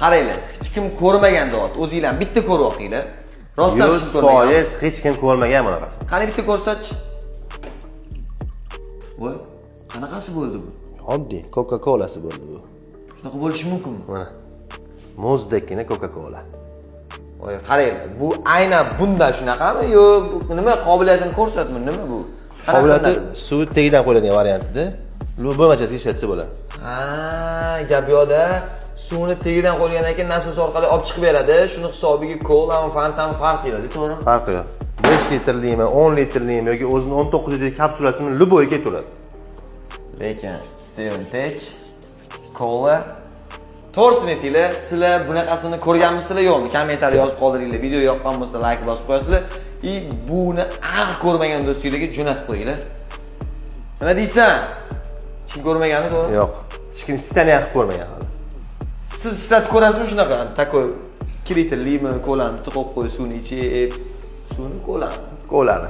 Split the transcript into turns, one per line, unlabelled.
Qaranglar, hech kim ko'rmagan dot. O'zingizlar bitta ko'rib oqinglar. Rostdan hech kim ko'rmagan.
100% hech kim ko'rmagan bunaqasini.
Qani bitta ko'rsatchi. Voy, qanaqasi bo'ldi bu?
Oddiy Coca-Cola'si bo'ldi bu.
Shunaqa bo'lishi mumkinmi?
Mana. Muzdagina Coca-Cola.
Voy, qaranglar, bu aynan bundan shunaqami yo nima qobiliyatini ko'rsatmi? Nima bu?
Qobiliyati suv tegidan qo'yiladigan variantida. Bo'machasiga ishlatsa bo'ladi.
Ha, gap yo'da. Suvni tegidan qo'ygandan keyin nasos orqali olib chiqib beradi. Shuni hisobiga cola va Fanta farq qiladi, to'g'rimi?
Farqi yo'q. 5 litrlikmi, 10 litrlikmi yoki o'zini 19 litrlik kapsulasini любой keladi.
Lekin Seventech cola to'g'risini aytinglar, sizlar bunaqasini ko'rganmisizlar yo'qmi? Kommentariy yozib qoldiringlar. Video yoqqan bo'lsa like bosib qo'yasizlar. Buni aniq ko'rmagan do'stinglarga jo'natib qo'yinglar. Nima deysan? Hech kim ko'rmagani to'g'rimi?
Yo'q. Hech kim sitani yaxshi ko'rmagan hali.
Siz ishlatib ko'rasizmi shunaqa? Takoy 2 litrlikmi, kolani bitta qo'yib qo'y, suvni ichib, suvni kolani.
Kolani.